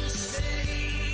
Stay.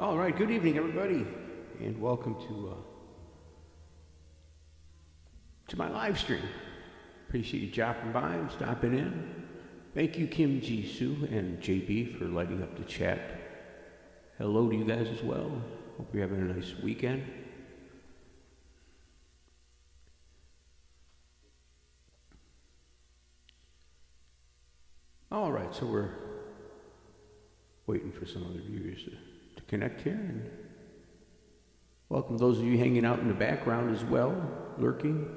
All right, good evening, everybody, and welcome to my live stream. Appreciate you dropping by and stopping in. Thank you, Kim Ji Soo and JB, for lighting up the chat. Hello to you guys as well. Hope you're having a nice weekend. All right, so we're waiting for some other viewers to connect here, and welcome those of you hanging out in the background as well, lurking,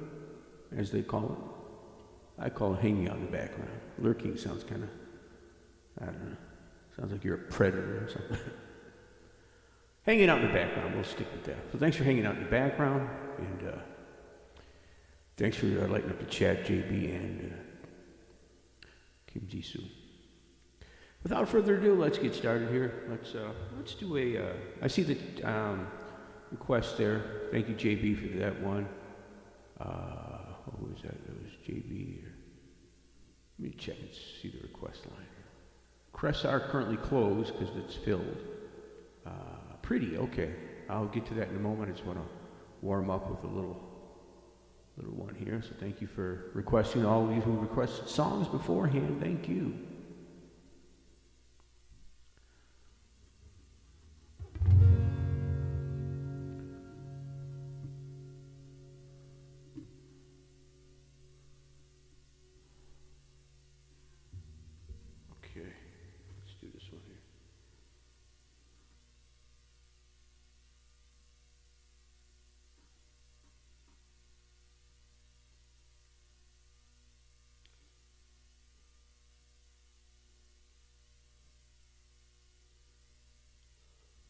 as they call it. I call it hanging out in the background. Lurking sounds kind of, I don't know, sounds like you're a predator or something. Hanging out in the background, we'll stick with that. So thanks for hanging out in the background, and thanks for lighting up the chat, JB and Kim Jisoo. Without further ado, let's get started here. Let's do a. I see the request there. Thank you, JB, for that one. What was that? That was JB. Let me check and see the request line. Crests are currently closed because it's filled. Pretty, okay. I'll get to that in a moment. I just want to warm up with a little one here. So thank you for requesting. All of you who requested songs beforehand, thank you.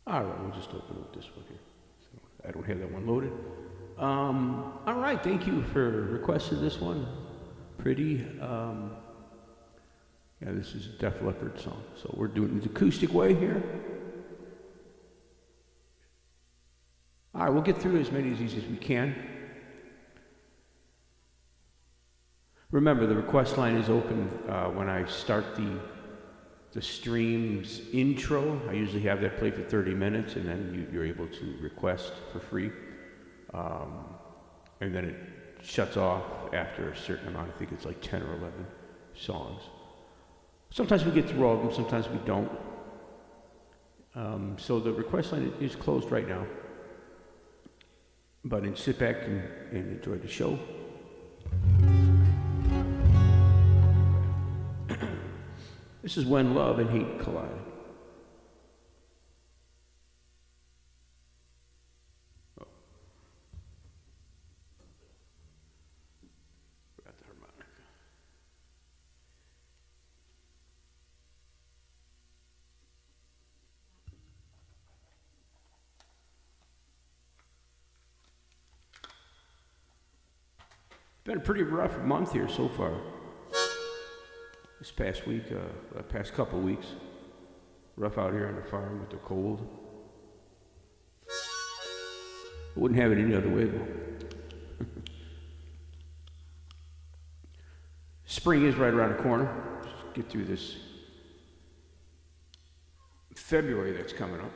All right, we'll just open up this one here. So I don't have that one loaded. All right, thank you for requesting this one. Pretty. Yeah, this is a Def Leppard song. So we're doing it the acoustic way here. All right, we'll get through as many of these as we can. Remember, the request line is open when I start the stream's intro. I usually have that play for 30 minutes, and then you're able to request for free. And then it shuts off after a certain amount. I think it's like 10 or 11 songs. Sometimes we get through all of them, sometimes we don't. So the request line is closed right now. But sit back and enjoy the show. This is When Love and Hate Collide. Oh. Forgot the harmonica. Been a pretty rough month here so far. This past week, past couple weeks, rough out here on the farm with the cold. I wouldn't have it any other way though. Spring is right around the corner. Just get through this February that's coming up.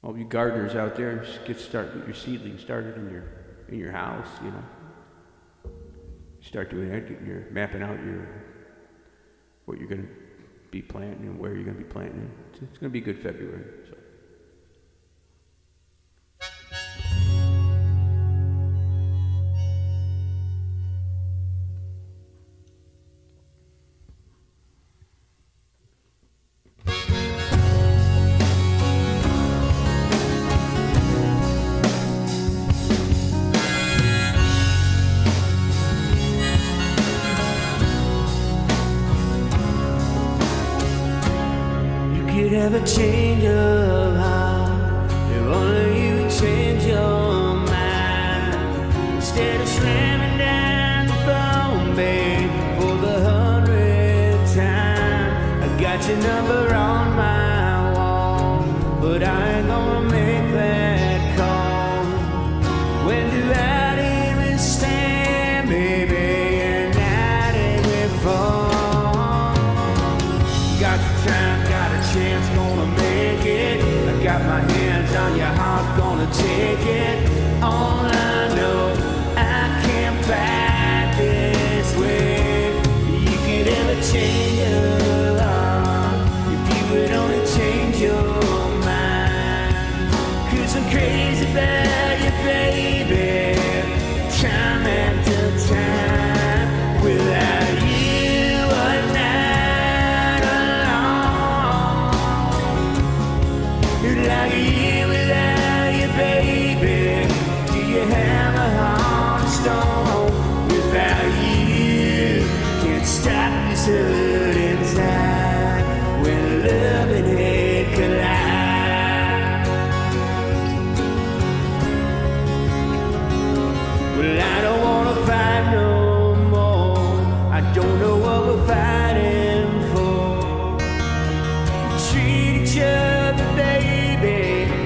All you gardeners out there, just get your seedlings started in your house, you know. Start doing that, mapping out what you're going to be planting and where you're going to be planting. It's going to be a good February. So. Have a change of heart if only you change your mind. Instead of slamming down the phone, babe, for the 100th time. I got your number on my wall, but I ain't gonna make that call. When do I even stand, baby? You're not every take it. All I know, I can't fight this way. You could ever change your heart if you would only change your mind. 'Cause I'm crazy about you, baby, time after time. Without you, I'm not alone. Like you without you, baby. Do you have a heart of stone? Without you, can't stop this hurt inside. When love and hate collide. Well, I don't wanna fight no more. I don't know what we're fighting for. Treat each other, baby,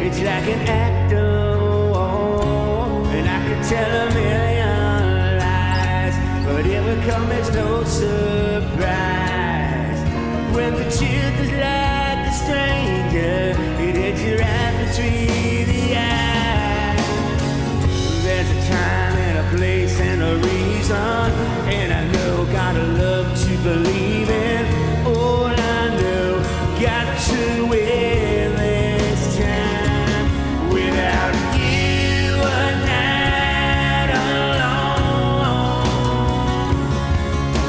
it's like an act of war. And I could tell a million lies, but it would come as no surprise. When the truth is like a stranger, it hits you right between the eyes. There's a time and a place and a reason, and I know gotta love to believe in. All I know, got to win this time. Without you, I'm not alone.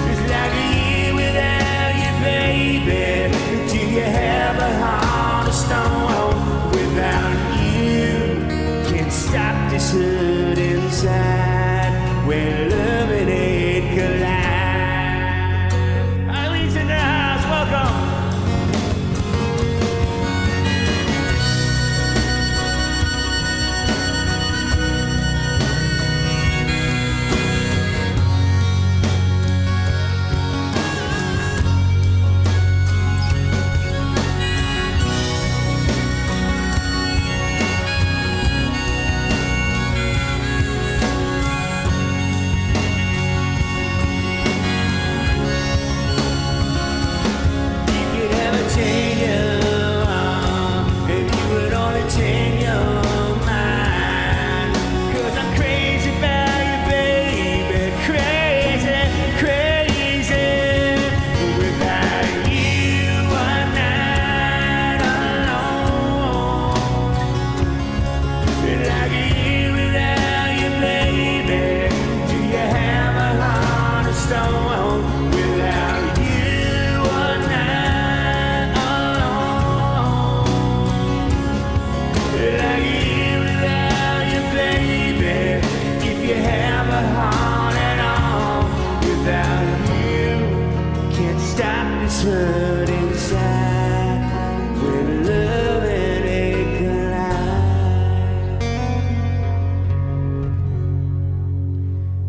It's like you without you, baby. Do you have a heart of stone? Without you, can't stop this hurt inside. When love and hate collide. Eileen's in the house, welcome. Hurt inside when love and hate collide.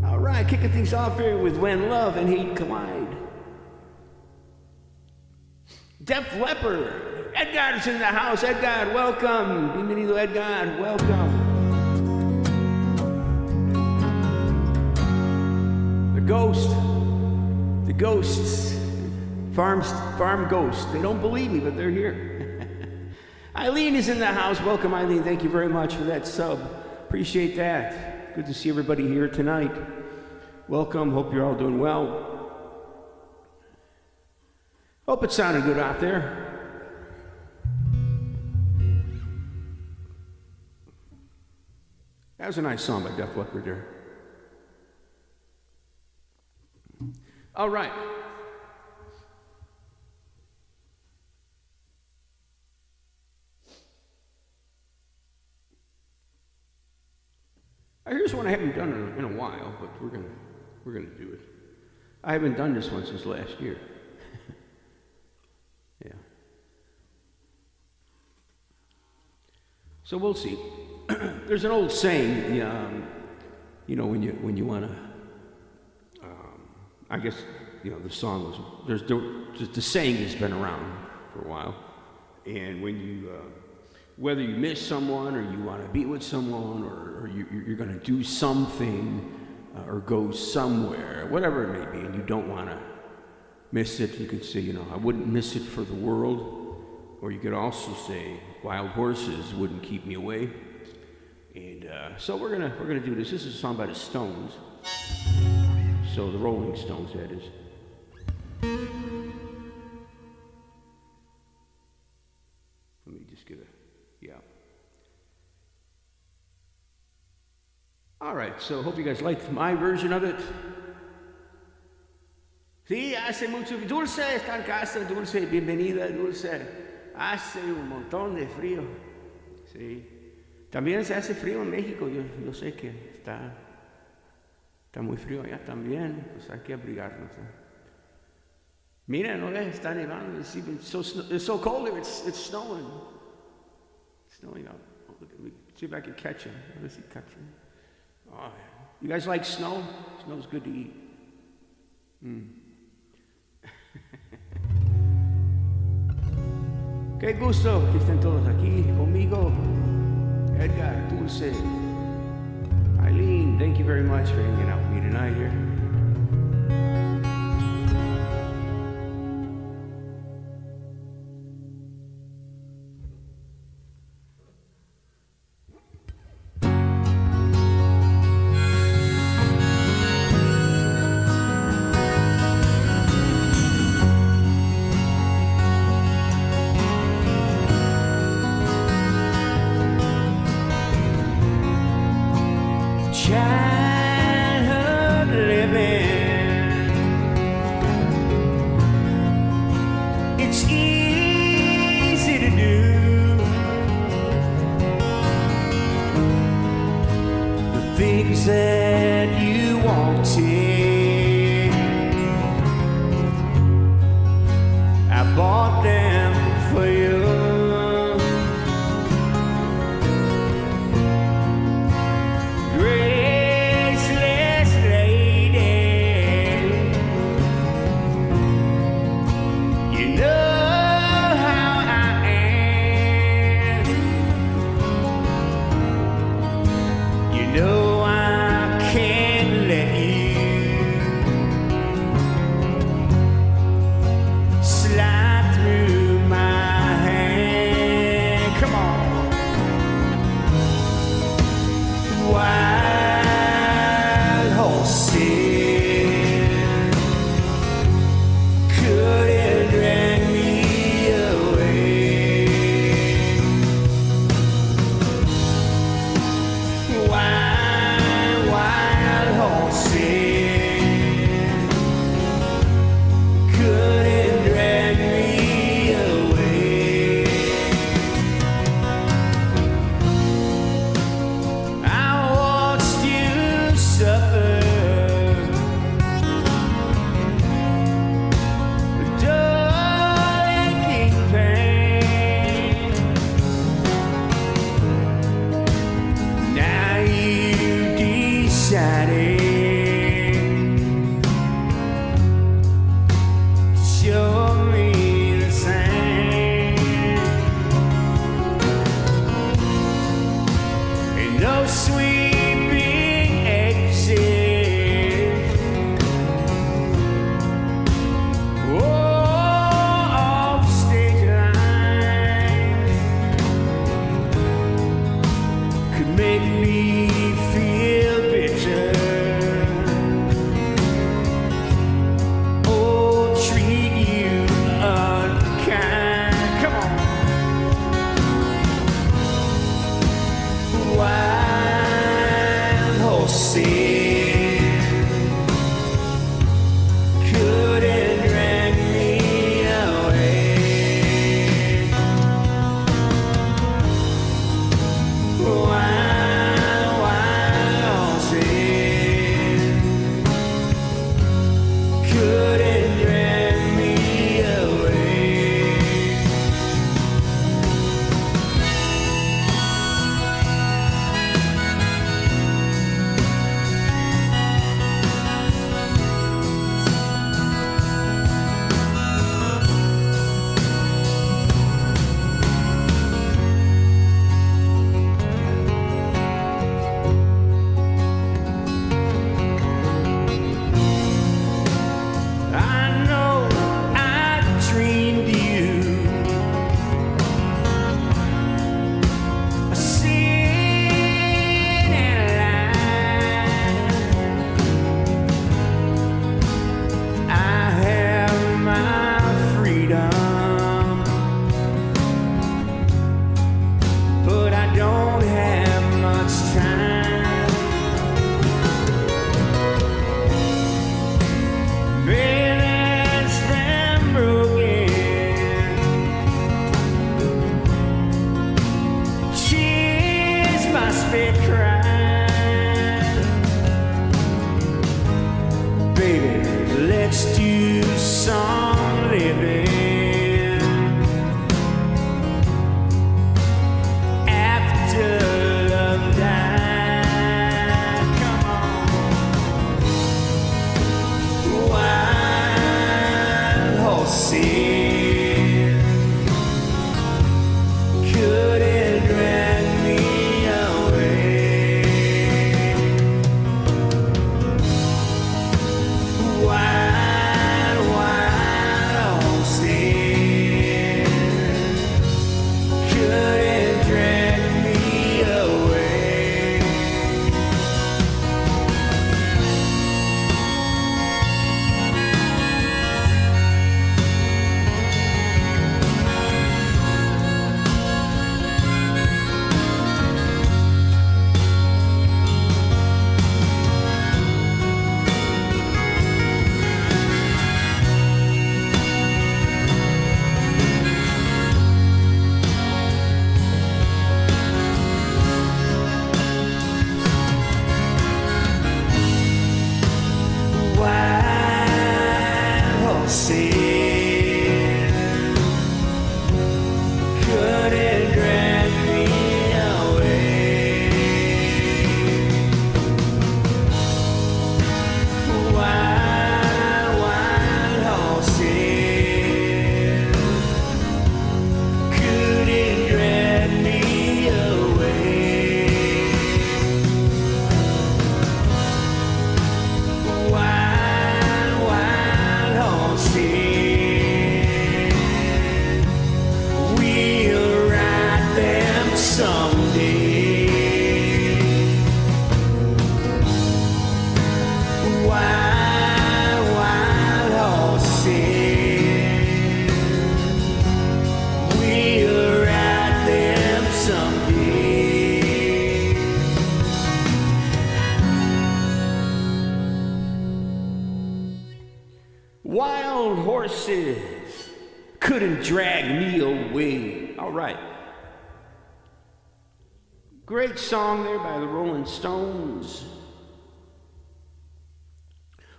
All right, kicking things off here with When Love and Hate Collide. Def Leppard. Edgar's in the house. Edgar, welcome. Bienvenido, Edgar. Welcome. The Ghost. The Ghosts. Farm Ghosts. They don't believe me, but they're here. Eileen is in the house. Welcome, Eileen. Thank you very much for that sub. Appreciate that. Good to see everybody here tonight. Welcome. Hope you're all doing well. Hope it sounded good out there. That was a nice song by Def Leppard there. All right. Here's one I haven't done in a while, but we're gonna do it. I haven't done this one since last year. Yeah. So we'll see. There's an old saying, you know, when you wanna, I guess, you know, the song was the saying has been around for a while, and when you whether you miss someone or you want to be with someone or you're going to do something or go somewhere, whatever it may be, and you don't want to miss it, you could say, you know, I wouldn't miss it for the world. Or you could also say, wild horses wouldn't keep me away. And so we're gonna do this. This is a song by the Stones. So the Rolling Stones, that is. Let me just get yeah. All right, so hope you guys liked my version of it. Sí, hace mucho. Dulce está en casa, Dulce, bienvenida, Dulce. Hace un montón de frío. Sí. También se hace frío en México, yo sé que está muy frío allá también, pues hay que abrigarnos. Mira, no ves, está nevando, it's so cold here, it's snowing. It's snowing out. Let me see if I can catch him. Let me see, catch him. Oh, you guys like snow? Snow's good to eat. Qué gusto que estén todos aquí conmigo. Edgar, Dulce, Eileen, thank you very much for hanging out with me tonight here. Childhood living sin couldn't drag me away. Wild, wild sin couldn't drag me away. Wild sin couldn't drag me away. Wild, wild sin couldn't drag me away. Wild, wild horses, we'll ride them someday. Wild, wild horses, we'll ride them someday. Wild horses couldn't drag me away. All right. Great song there by the Rolling Stones.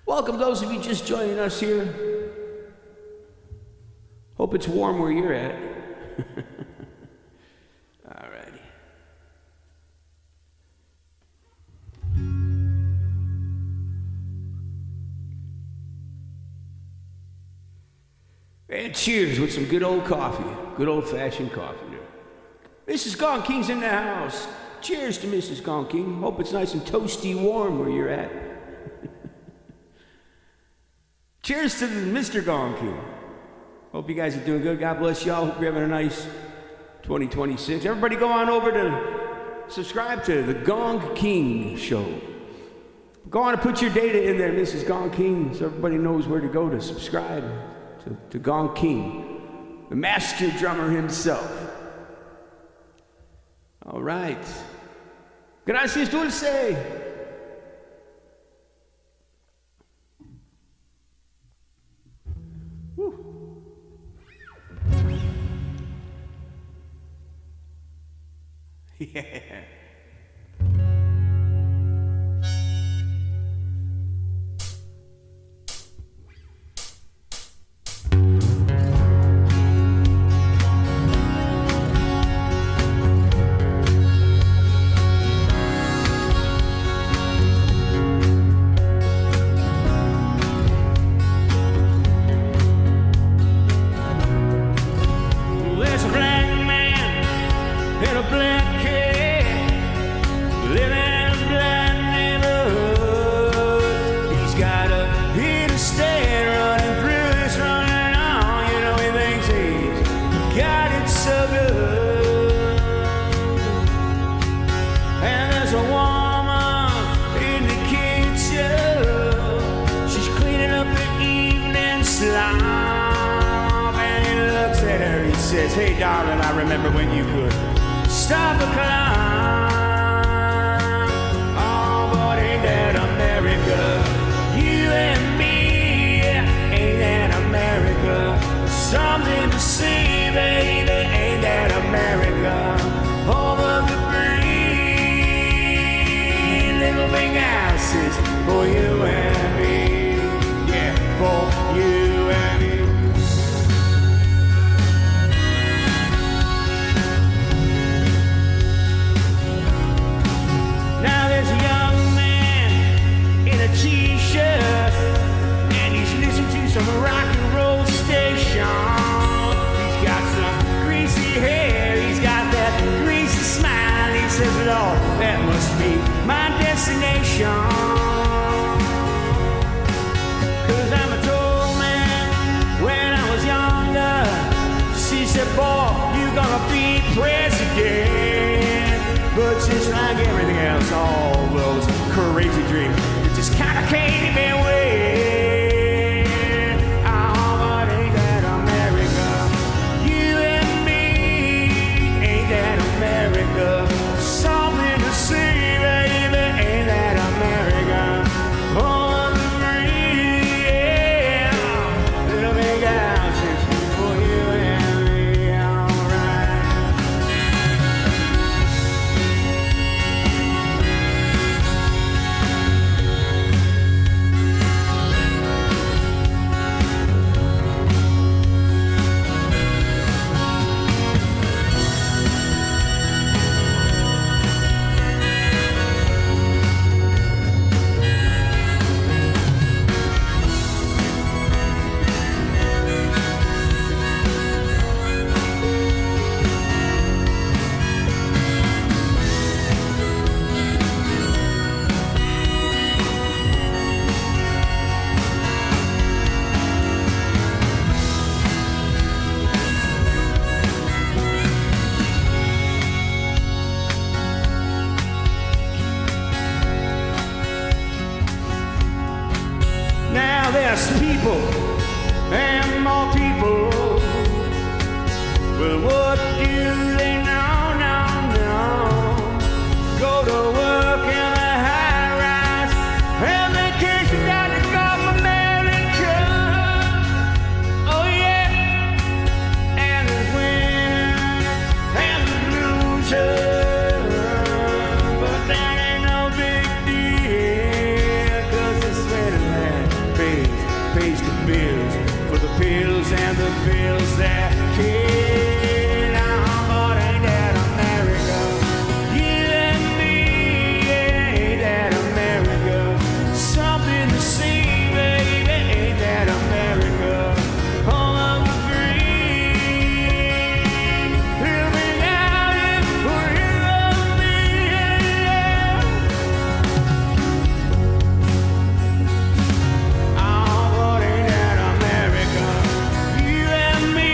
Welcome those of you just joining us here. Hope it's warm where you're at. All righty. And cheers with some good old coffee, good old-fashioned coffee there. Mrs. Gone King's in the house. Cheers to Mrs. Gone King. Hope it's nice and toasty warm where you're at. Cheers to Mr. Gone King. Hope you guys are doing good. God bless y'all. Hope you're having a nice 2026. Everybody go on over to subscribe to the Gong King Show. Go on and put your data in there, Mrs. Gong King, so everybody knows where to go to subscribe to Gong King, the master drummer himself. All right. Gracias, Dulce. Woo. Yeah. There's a black man in a black cat living in a black neighborhood. He's got a interstate running through this, running on. You know he thinks he's got it so good. And there's a woman in the kitchen. She's cleaning up the evening slop, and he looks at her. He says, "Hey, darling, I remember when you could stop a climb. Oh, but ain't that America? You and me, ain't that America? Something to see, baby, ain't that America? Over the green, little big houses for you and me, yeah, for you and me." Now there's a young man in a t-shirt that must be my destination. 'Cause I'm a told man when I was younger. She said, boy, you're gonna be president. But just like everything else, all those crazy dreams, it just kinda came in way. Oh, but ain't that America? You and me, ain't that America? Something to see, baby, ain't that America? Oh, I'm free, yeah. Little big houses for you and me, alright. Now there's people and more people. Well, what do they know? Go to work in a high rise, and vacation down to go for Mellencamp. Oh yeah, and there's winners and there's losers, but that ain't no big deal, 'cause the sweater man pays the bills for the pills and the bills that kill. Oh, but ain't that America? You and me, ain't that America? Something to see, baby, ain't that America? Oh, I'm free, living out it for you and me, yeah. Oh, but ain't that America? You and me,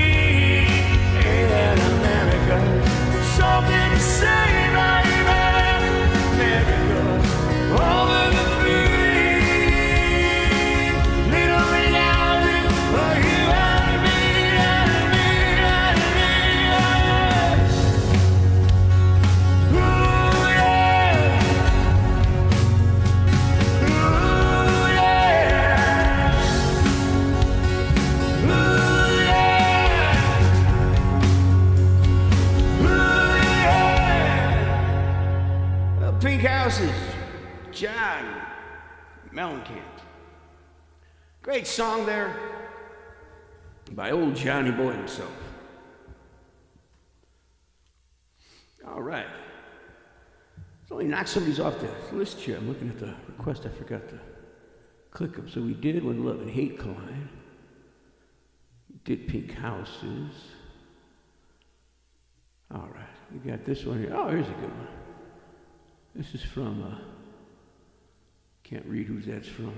ain't that America? Something to say, baby, America. Over the free, little reality for you and me, and me, and me, yeah. Ooh, yeah. Ooh, yeah. Ooh, yeah. Well, Pink Houses, John Mellencamp. Great song there by old Johnny Boy himself. All right. So we knocked somebody's off the list here. I'm looking at the request. I forgot to click them. So we did When Love and Hate Collide. We did Pink Houses. All right. We got this one here. Oh, here's a good one. This is from, can't read who that's from.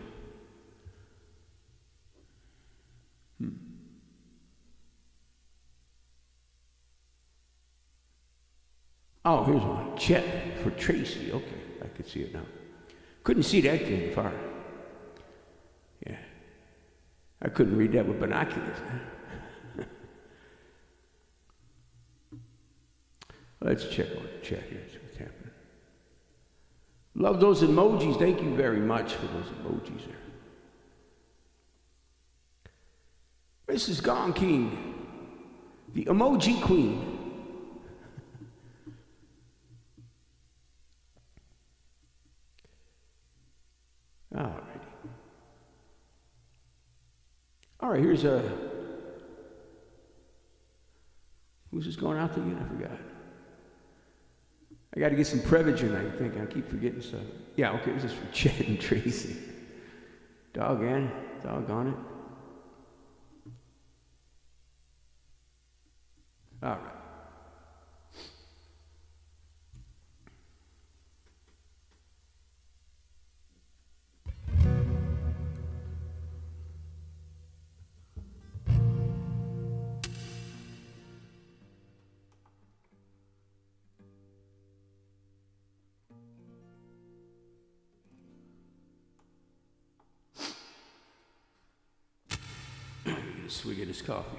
Oh, here's one. Chet for Tracy. Okay, I could see it now. Couldn't see that thing far. Yeah. I couldn't read that with binoculars. Let's check out chat here. See what's happening. Love those emojis. Thank you very much for those emojis there. Mrs. Gong King, the emoji queen. All right, here's a. Who's this going out to again? I forgot. I got to get some Prevagen, I think. I keep forgetting stuff. Yeah, okay, this is for Chet and Tracy. Doggone it. All right. a swig of this coffee.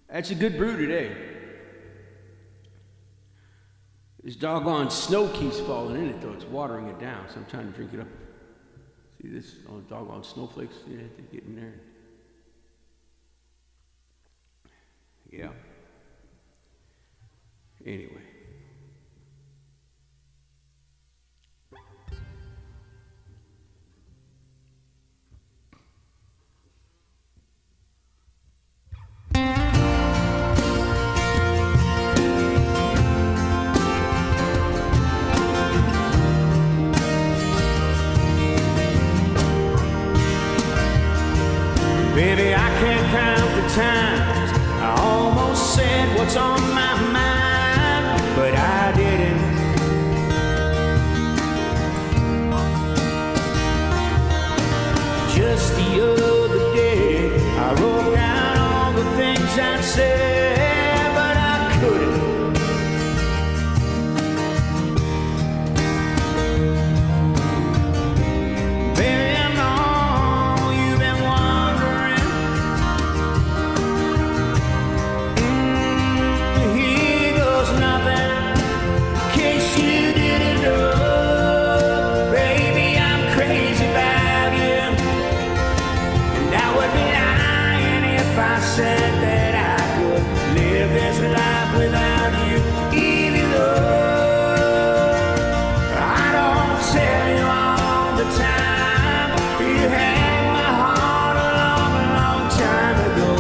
That's a good brew today. This doggone snow keeps falling in it, though. It's watering it down, so I'm trying to drink it up. See this? All the doggone snowflakes? Yeah, they get in there. Yeah. Anyway. Baby, I can't count the times I almost said what's on my mind, but I didn't. Just the other day, I wrote down all the things I'd said, but I couldn't. Baby, I know you've been wondering. Here goes nothing, in case you didn't know. Baby, I'm crazy about you, and I would be lying if I said that I could live this life without you. Even though I don't tell you all the time, you had my heart a long, long time ago.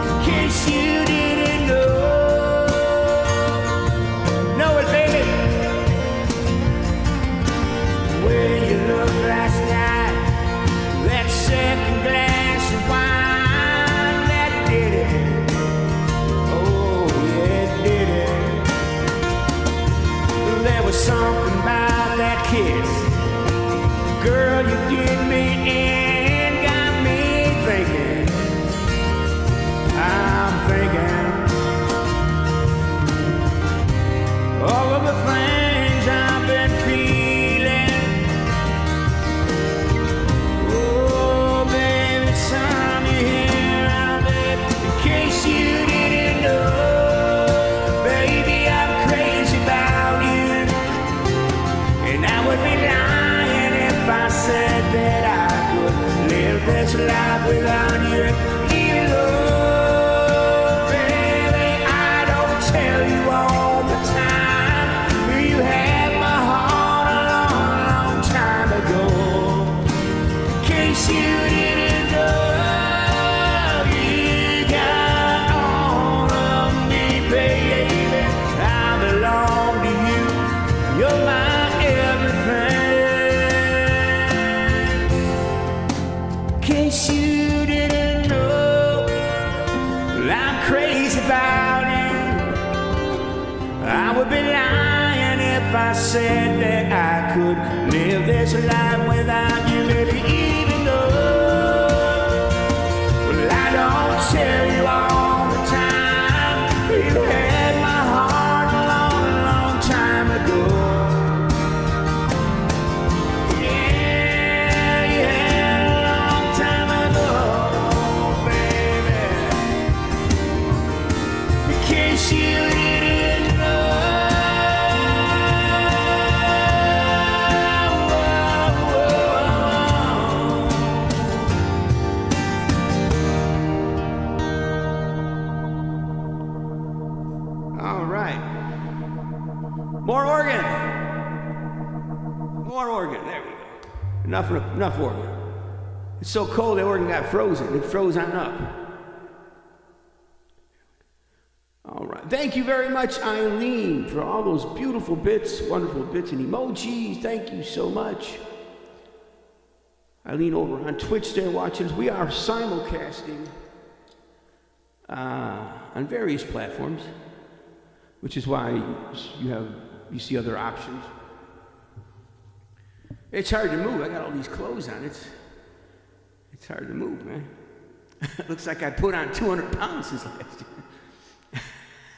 In case you didn't know it, baby. Where you looked last night, that second glass of wine, that did it. Oh, yeah, it did it. There was something about that kiss, girl, you did me in, got me thinking. I'm thinking all of the things I've been feeling. Oh, baby, it's time you hear out, baby. In case you didn't know, baby, I'm crazy about you, and I would be lying if I said that I could live this life without you. Even though, baby, I don't tell you all the time, you had my heart a long, long time ago. In case you didn't know, you got all of me, baby. I belong to you. You're my everything. In case you didn't know, well, I'm crazy about you. I would be lying if I said that I could live this life without you, baby. Even though, well, I don't tell you all the time, you had my heart a long, long time ago. Yeah, you had a long time ago, baby. In case you didn't know. All right. More organ. More organ. There we go. Enough organ. It's so cold the organ got frozen. It froze on up. All right. Thank you very much, Eileen, for all those beautiful bits, wonderful bits and emojis. Thank you so much. Eileen over on Twitch there watching us. We are simulcasting on various platforms, which is why you see other options. It's hard to move. I got all these clothes on. It's hard to move, man. Looks like I put on 200 pounds since last year.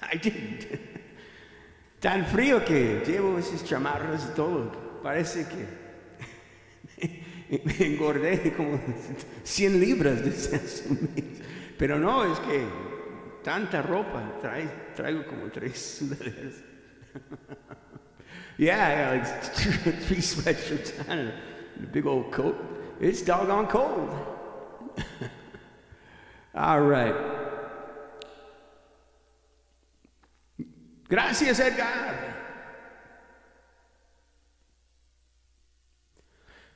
I didn't. Tan frío que llevo esas chamarras y todo. Parece que engordé como 100 libras de hace un mes. Pero no, es que tanta ropa, traigo como 3 sudaderas. Yeah, like 3 sweatshirts on and a big old coat. It's doggone cold. All right. Gracias, Edgar.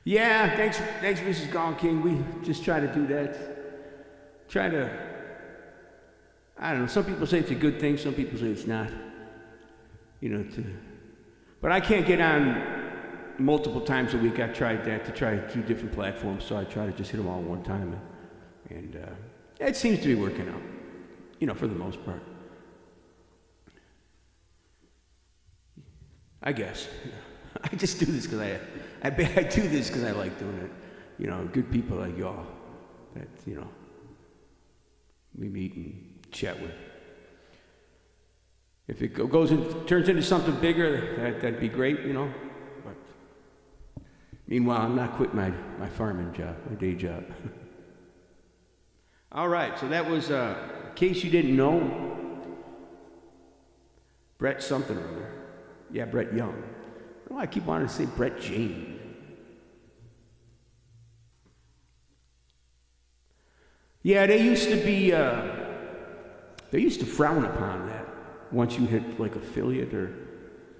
Yeah, thanks, Mrs. Gone King. We just try to do that. I don't know, some people say it's a good thing, some people say it's not. But I can't get on multiple times a week. I tried that, to try 2 different platforms, so I try to just hit them all one time. And it seems to be working out, for the most part. I guess. I just do this because I do this because I like doing it. Good people like y'all that, we meet and chat with. If it turns into something bigger, that'd be great, But meanwhile, I'm not quitting my farming job, my day job. All right, so that was, in case you didn't know, Brett something or other. Yeah, Brett Young. I don't know why I keep wanting to say Brett Jane. Yeah, they used to frown upon that once you hit like affiliate, or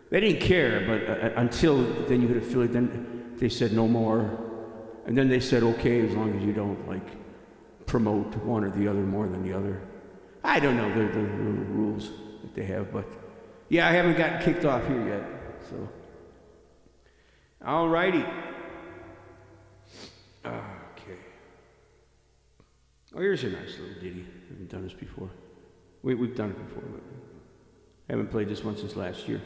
they didn't care, but until then you hit affiliate, then they said no more, and then they said okay, as long as you don't like promote one or the other more than the other. I don't know the rules that they have, but yeah, I haven't gotten kicked off here yet, so. All righty. Okay. Oh, here's a nice little ditty. I haven't done this before. We've done it before, but I haven't played this one since last year.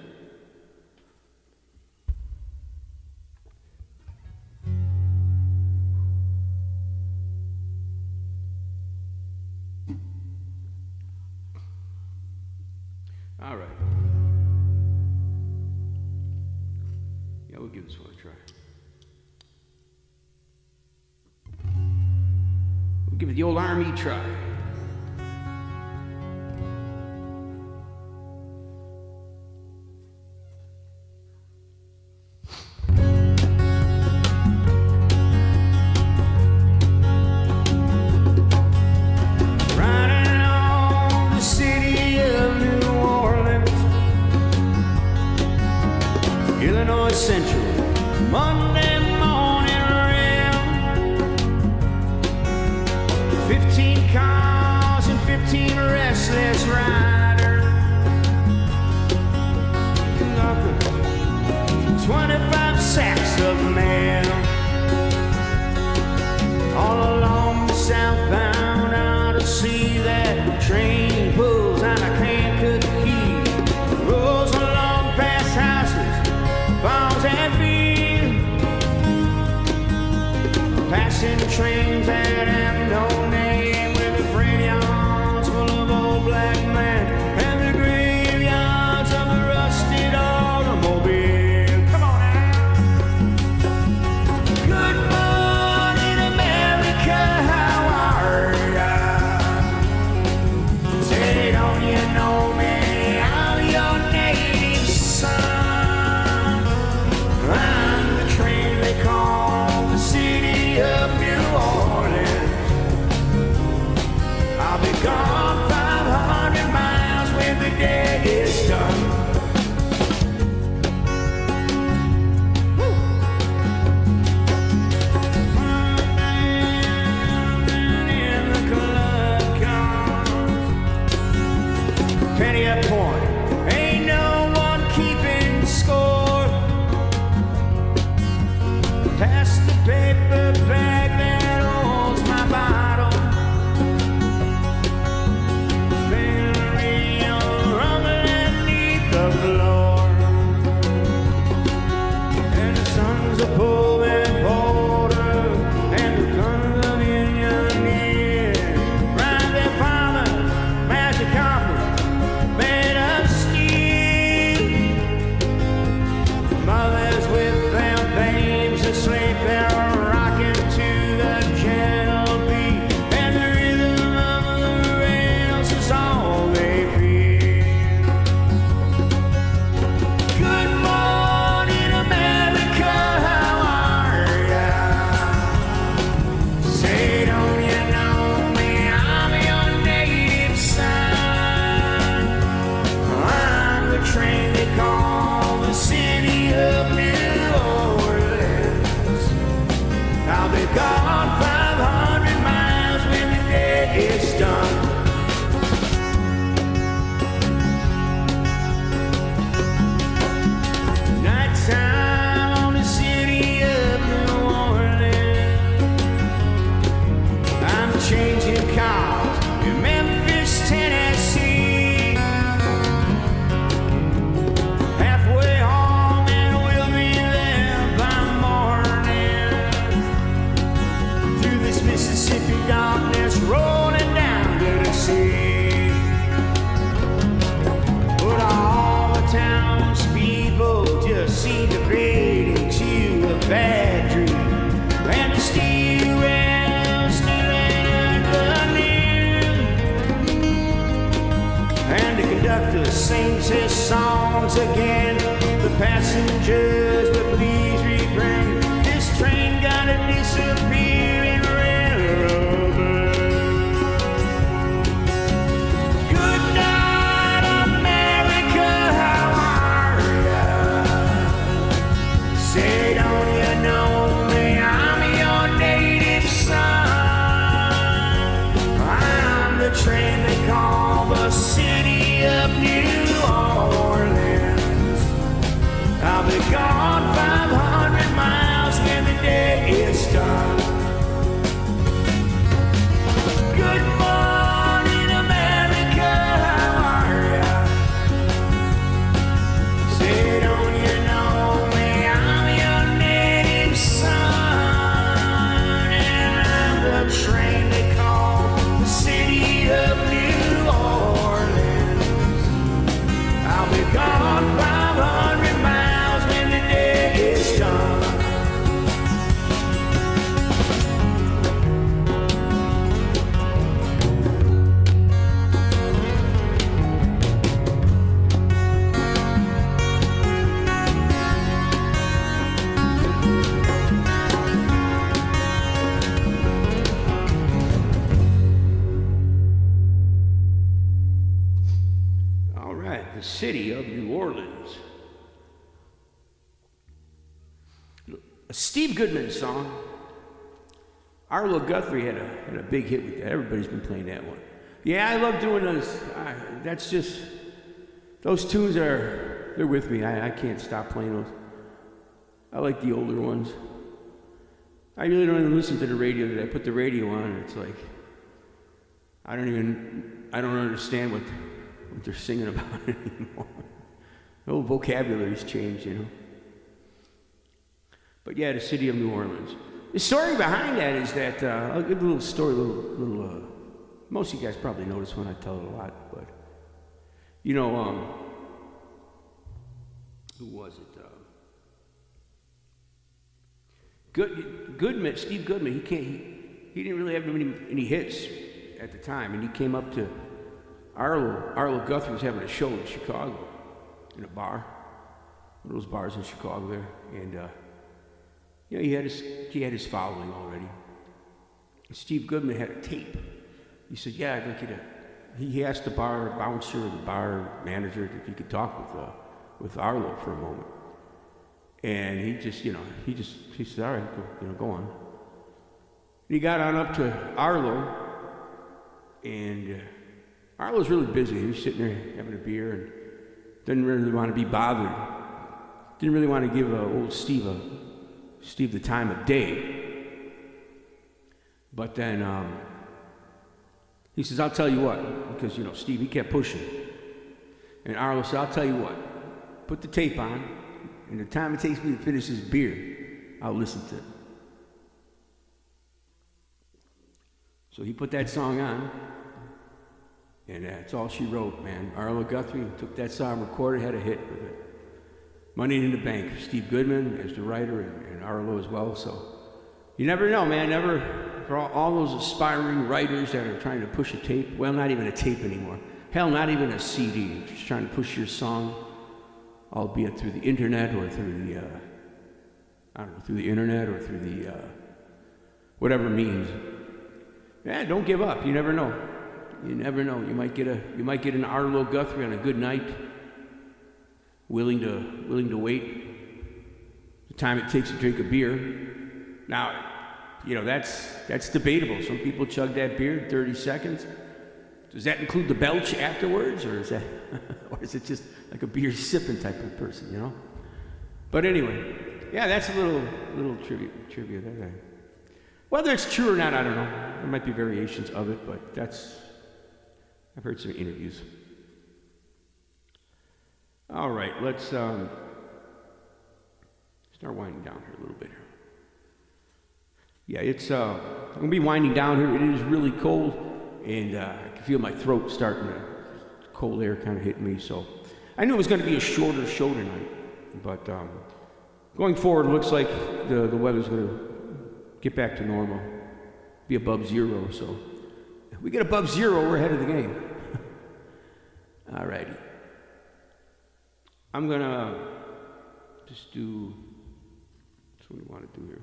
All right. Yeah, we'll give this one a try. We'll give it the old army try. Mothers with their babes asleep, they're rocking once again. The passengers, but please refrain. This train gotta disappear in railroad blue. Good night, America, how are ya? Say, don't you know me? I'm your native son. I'm the train they call the city of New Orleans. I'll be gone 500 miles when the day is done. Good morning, America, how are ya? Say, don't you know me? I'm your native son, and I'm the train they call the city of New Orleans. I'll be gone 500 miles when the day is done. All right, the city of New Orleans. A Steve Goodman song. Arlo Guthrie had a big hit with that. Everybody's been playing that one. Yeah, I love doing those. That's just, those tunes they're with me. I can't stop playing those. I like the older ones. I really don't even listen to the radio. I put the radio on and it's like, I don't understand what they're singing about anymore. The whole vocabulary's changed, you know. But yeah, the city of New Orleans. The story behind that is that, I'll give a little story, most of you guys probably know this one, I tell it a lot, but, you know, who was it? Goodman, Steve Goodman, he didn't really have any hits at the time, and he came up to Arlo Guthrie was having a show in Chicago, in a bar, one of those bars in Chicago there, and you know, he had his following already. And Steve Goodman had a tape. He said, "Yeah, I'd like you to." He asked the bar bouncer or the bar manager if he could talk with Arlo for a moment, and he said, "All right, go on." And he got on up to Arlo, and Arlo's really busy. He was sitting there having a beer and didn't really want to be bothered. Didn't really want to give old Steve the time of day. But then he says, "I'll tell you what," because Steve, he kept pushing. And Arlo said, "I'll tell you what. Put the tape on, and the time it takes me to finish this beer, I'll listen to it." So he put that song on. And that's all she wrote, man. Arlo Guthrie took that song, recorded, had a hit with it. Money in the Bank. Steve Goodman as the writer and Arlo as well. So you never know, man. Never, for all those aspiring writers that are trying to push a tape. Well, not even a tape anymore. Hell, not even a CD. Just trying to push your song, albeit through the internet or through the, through the internet or through the, whatever means. Yeah, don't give up. You never know. You never know. You might get an Arlo Guthrie on a good night, willing to wait the time it takes to drink a beer. Now, that's debatable. Some people chug that beer in 30 seconds. Does that include the belch afterwards, or is it just like a beer sipping type of person, But anyway, yeah, that's a little trivia there. Whether it's true or not, I don't know. There might be variations of it, but I've heard some interviews. All right, let's start winding down here a little bit. Yeah, it's I'm gonna be winding down here. It is really cold, and I can feel my throat starting to cold air kind of hitting me. So I knew it was going to be a shorter show tonight, but going forward, it looks like the weather's going to get back to normal, be above zero. So if we get above zero, we're ahead of the game. All righty. I'm gonna just do, that's what we want to do here.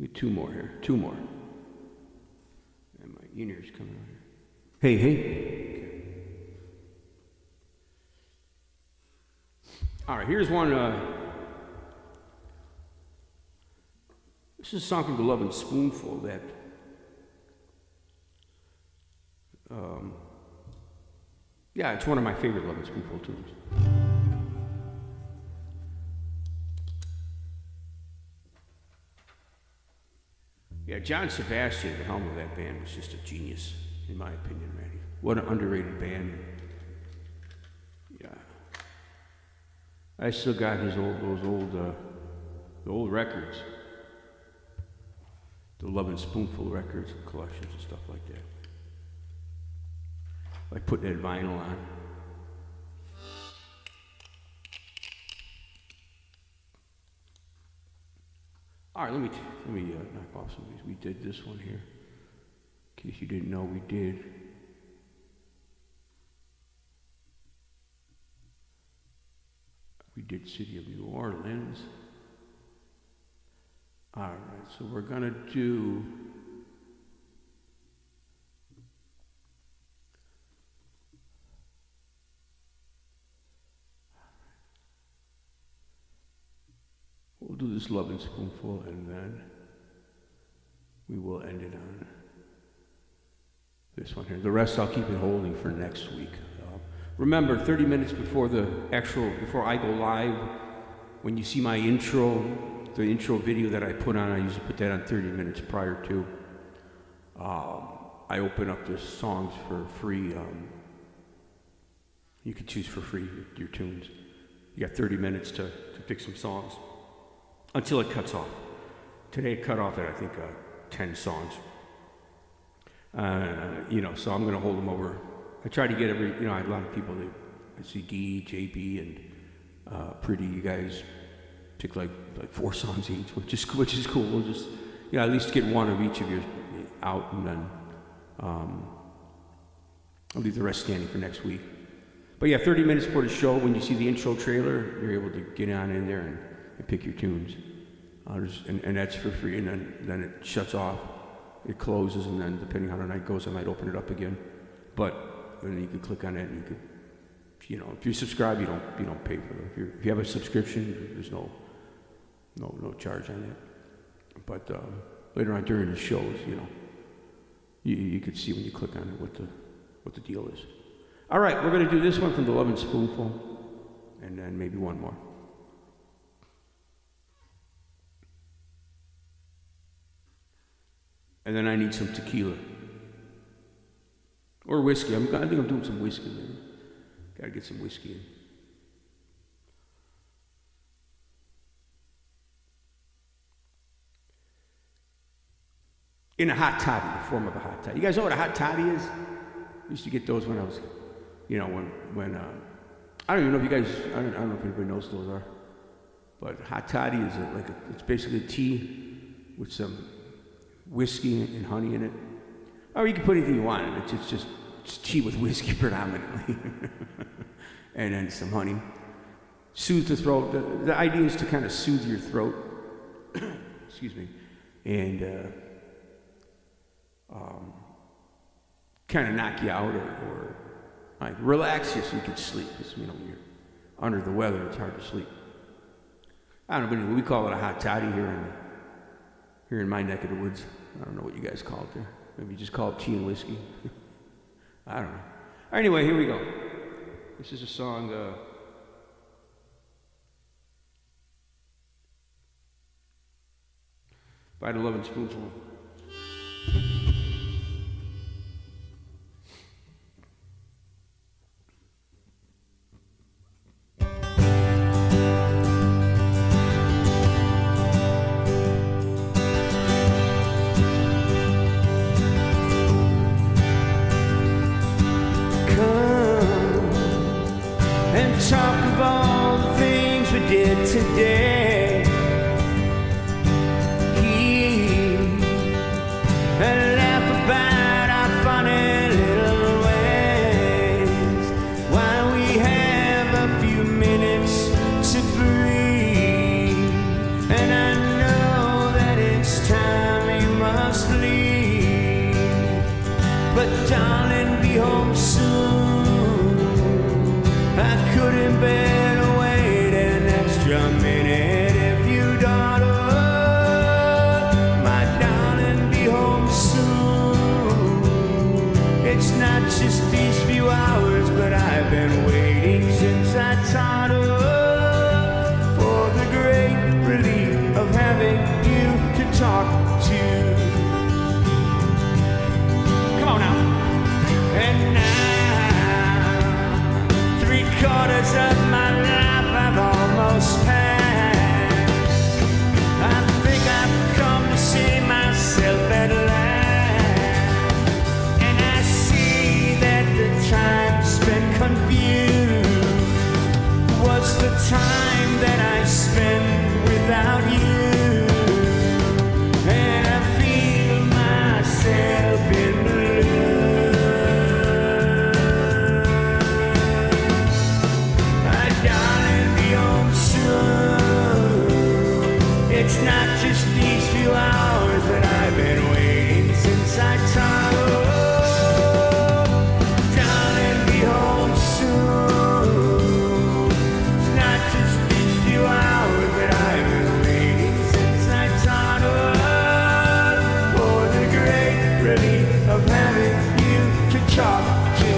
Get two more here, two more. And my in-ears coming on here. Hey, hey. Okay. All right, here's one. This is a song from the Lovin' Spoonful that yeah, it's one of my favorite Lovin' Spoonful tunes. Yeah, John Sebastian at the helm of that band was just a genius, in my opinion, Randy. What an underrated band. Yeah. I still got his the old records. The Lovin' Spoonful records and collections and stuff like that. Like putting that vinyl on. All right, let me knock off some of these. We did this one here. In case you didn't know, we did. We did City of New Orleans. All right, so we're gonna do. We'll do this Lovin' Spoonful, and then we will end it on this one here. The rest I'll keep it holding for next week. Remember, 30 minutes before before I go live, when you see my intro, the intro video that I put on, I usually put that on 30 minutes prior to. I open up the songs for free. You can choose for free your tunes. You got 30 minutes to pick some songs until it cuts off. Today it cut off at, I think, 10 songs. So I'm going to hold them over. I try to get I had a lot of people that I see D, JB, and Pretty. You guys pick like 4 songs each, which is cool. We'll just, at least get one of each of yours out, and then I'll leave the rest standing for next week. But yeah, 30 minutes before the show, when you see the intro trailer, you're able to get on in there and pick your tunes. And that's for free, and then it shuts off, it closes, and then depending on how the night goes, I might open it up again. But then you can click on it, and you could, if you subscribe, you don't pay for it. If you have a subscription, there's no charge on that. But later on during the shows, you could see when you click on it what the deal is. All right, we're gonna do this one from the Lovin' Spoonful, and then maybe one more. And then I need some tequila. Or whiskey. I think I'm doing some whiskey there. Gotta get some whiskey in. In a hot toddy, the form of a hot toddy. You guys know what a hot toddy is? I used to get those when I was, when I don't even know if you guys, I don't know if anybody knows what those are. But hot toddy is it's basically tea with some whiskey and honey in it. Or you can put anything you want in it. It's just tea with whiskey predominantly. And then some honey. Soothe the throat. The idea is to kind of soothe your throat. Excuse me. And kind of knock you out or like relax you so you can sleep. Because, when you're under the weather, it's hard to sleep. I don't know, but we call it a hot toddy here in my neck of the woods. I don't know what you guys call it there. Maybe you just call it tea and whiskey. I don't know. Anyway, here we go. This is a song by the Lovin' Spoonful. Talk of all the things we did today. He relief of having you to talk to. Come on now. And now, 3/4 of my life I've almost passed. I think I've come to see myself at last. And I see that the time spent confused was the time that I spent without you. And I feel myself in blue. My darling, be home soon. It's not just these few hours that I've been waiting since I told. Darling, be home soon. It's not just these few hours that I've been waiting since I told. For the great relief of having you to talk to.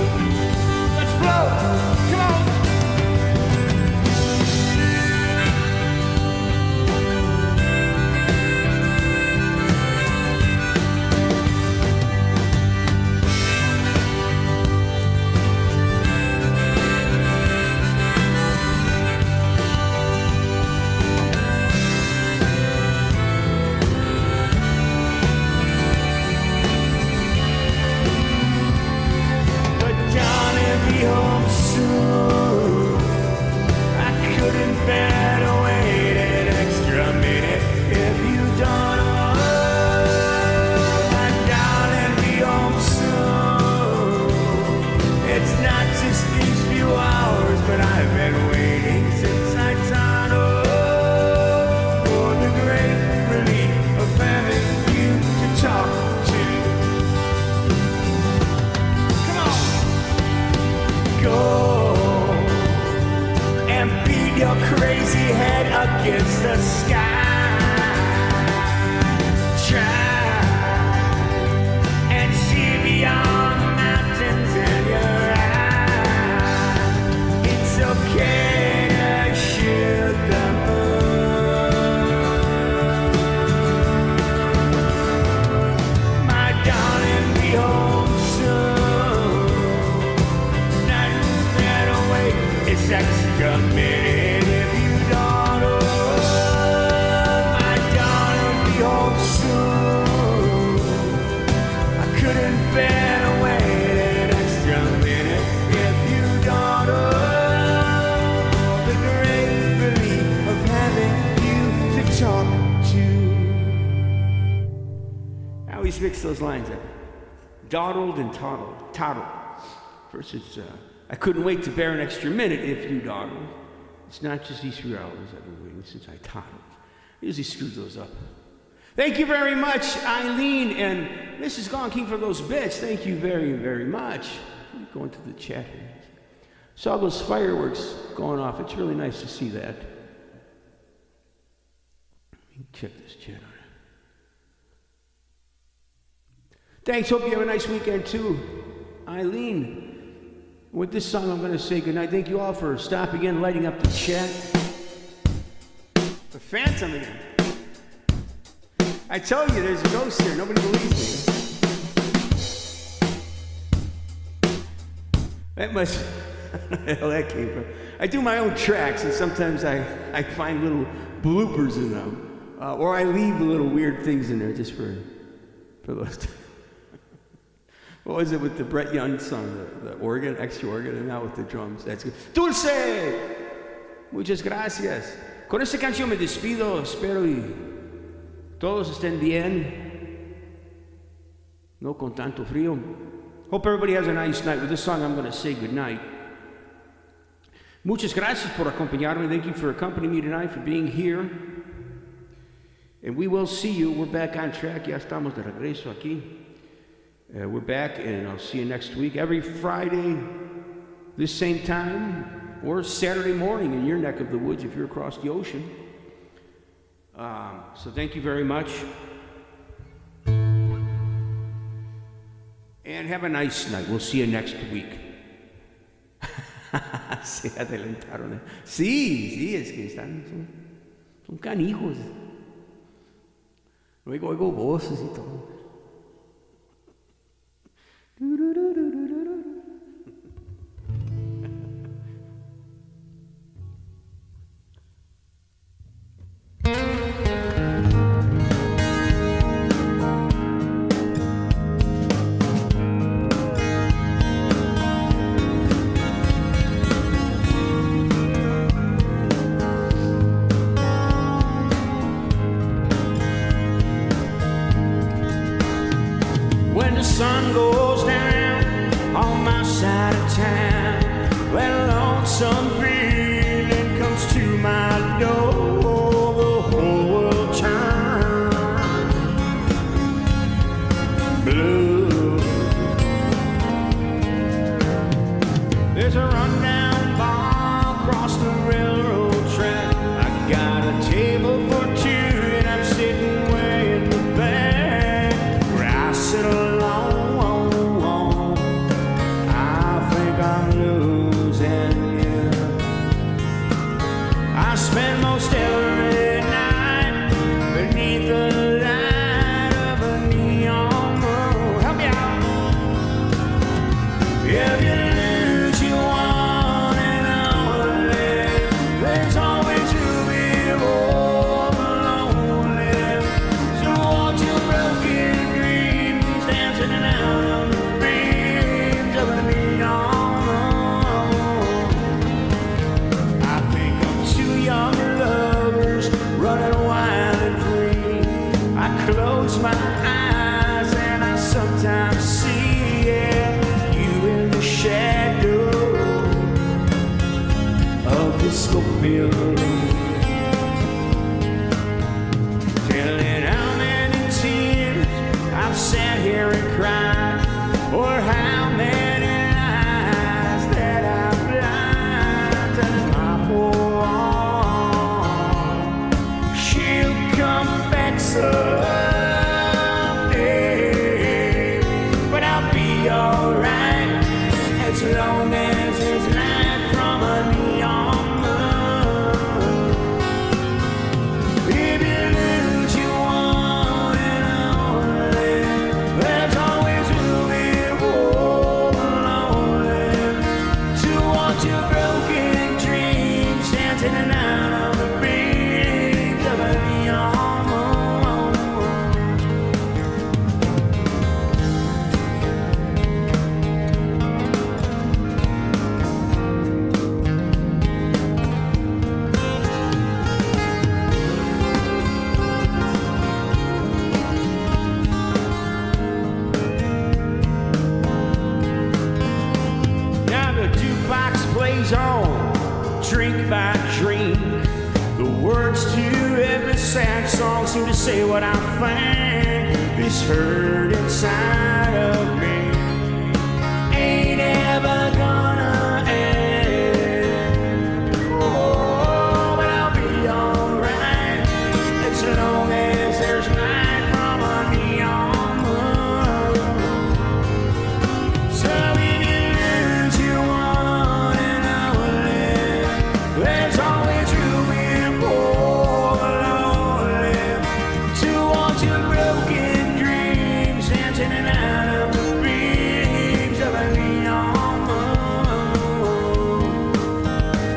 Let's blow. Come on. But darling, be home soon. I couldn't bear to wait an extra minute if you don't. My darling, be home soon. It's not just these few hours, but I've been waiting since I turned for the great relief of having you to talk to. Come on. Go and beat your crazy head against the sky. Try and see beyond the mountains in your eyes. It's okay to shoot the moon. My darling, be home soon. Not better wait. It's extra minute if you don't. My darling, be home soon. I couldn't bear to wait an extra minute if you don't. The great relief of having you to talk to. I always mix those lines up. Dawdled and toddled. First it's, I couldn't wait to bear an extra minute if you dawdled. It's not just these few hours I've been waiting since I toddled. I usually screw those up. Thank you very much, Eileen and Mrs. Gone King, for those bits. Thank you very, very much. Let me go into the chat here. Saw those fireworks going off. It's really nice to see that. Let me check this chat out. Thanks. Hope you have a nice weekend too, Eileen. With this song, I'm going to say goodnight. Thank you all for stopping in, lighting up the chat. The phantom again. I tell you, there's a ghost here. Nobody believes me. That must... I don't know where the hell that came from. I do my own tracks, and sometimes I find little bloopers in them. Or I leave little weird things in there just for those... What was it with the Brett Young song, the organ, extra organ, and now with the drums? That's good. Dulce! Muchas gracias. Con esta canción me despido. Espero y todos estén bien. No con tanto frío. Hope everybody has a nice night. With this song, I'm going to say goodnight. Muchas gracias por acompañarme. Thank you for accompanying me tonight, for being here. And we will see you. We're back on track. Ya estamos de regreso aquí. We're back, and I'll see you next week. Every Friday, this same time, or Saturday morning in your neck of the woods if you're across the ocean. So thank you very much. And have a nice night. We'll see you next week. Se adelantaron. Sí, es que están... Son canijos. Luego oigo voces y todo. When the sun goes down on my side of town, when a lonesome feeling comes to my door, the whole world turns blue. There's a rundown bar across the railroad track. I got a table for two and I'm sitting way in the back where I sit alone. Spend most every night beneath the light of a neon moon. Help me out. If you lose, you want and only. There's always you be more lonely. So watch your broken dreams dancing out on the beams of a neon moon. I think I'm too young lovers running wild and free. I close my eyes and I sometimes see you in the shadow of disco building. Telling how many tears I've sat here and cried, or how many lies that I've lied to my poor arm. She'll come back someday, but I'll be alright as long as there's light from a neon moon. If you lose, you want and only. There's always room in war lonely to watch your broken dreams dancing and out of the beams of a neon moon. Now the jukebox plays on, drink by drink. The words to every sad song seem to say what I think. This hurt inside of me ain't ever gonna end. Oh, but I'll be alright as long as there's light from a neon moon. So if you lose, you want and only. There's always room in more lonely to watch your broken dreams dancing and out of the beams of a neon moon.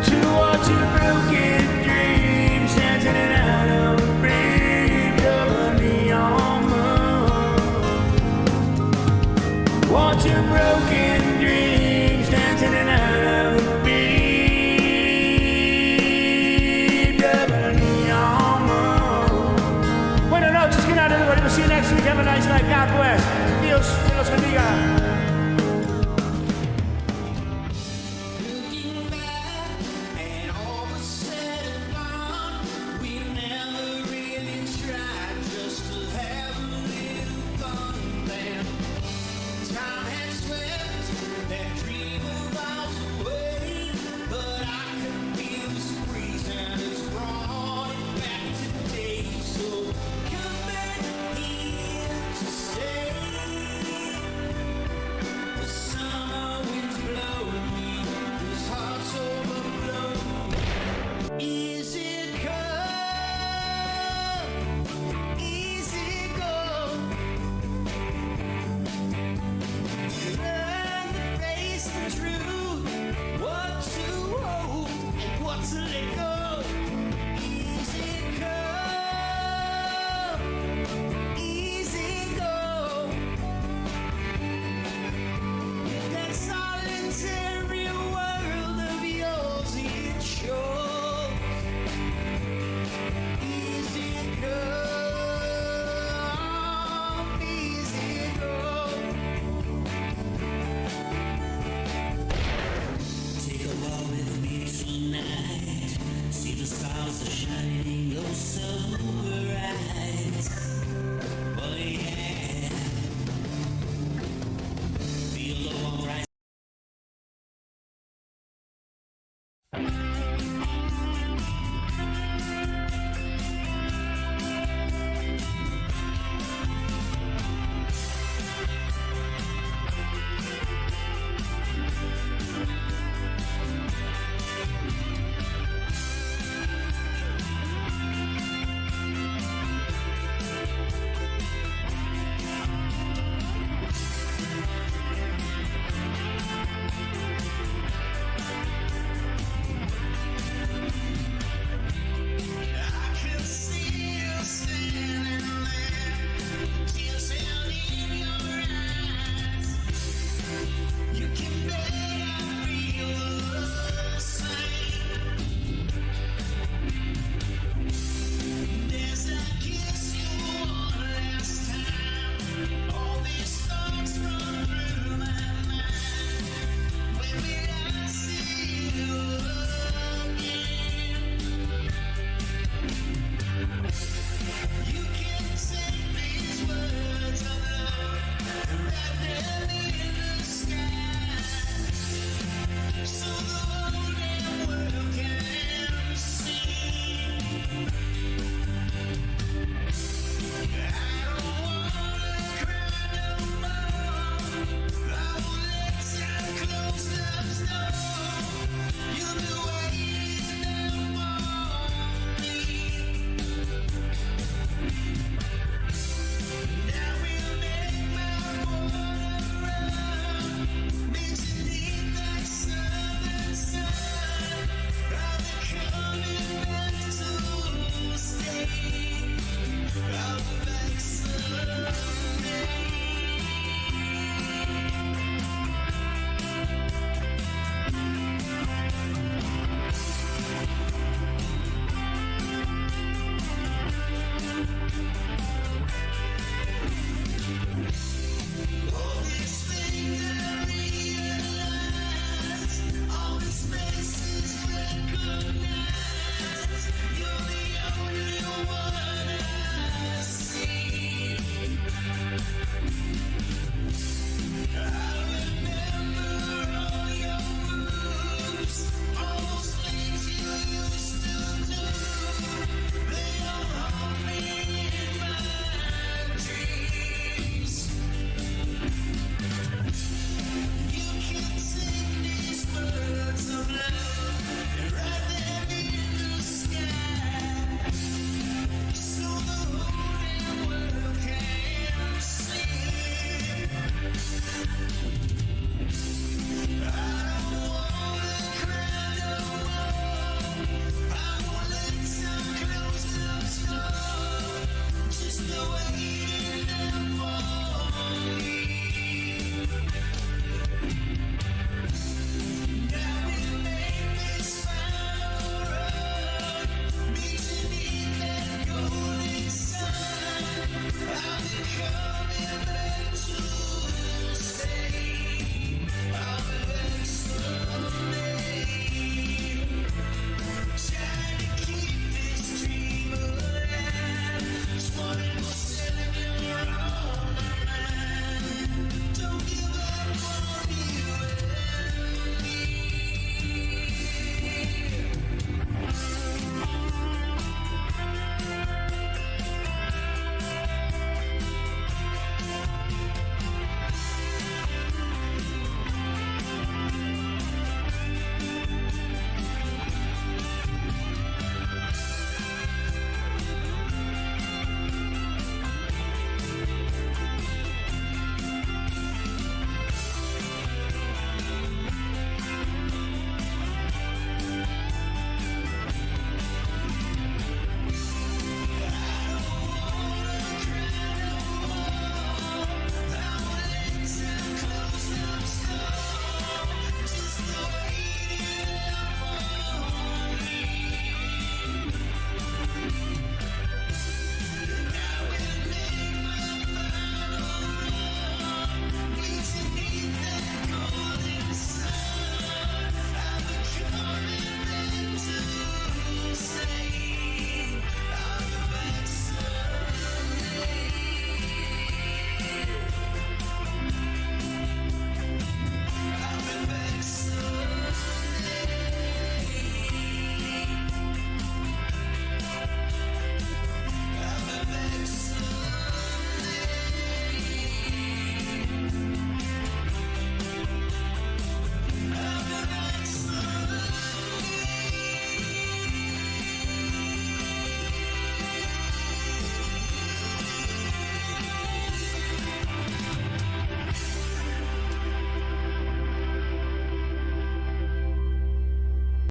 To watch your broken dreams dancing and out of the beams of a neon moon. Watch your broken dreams dancing and out of the beams of a neon moon. Buenas noches, good night everybody. We'll see you next week. Have a nice night. God bless. Dios los bendiga.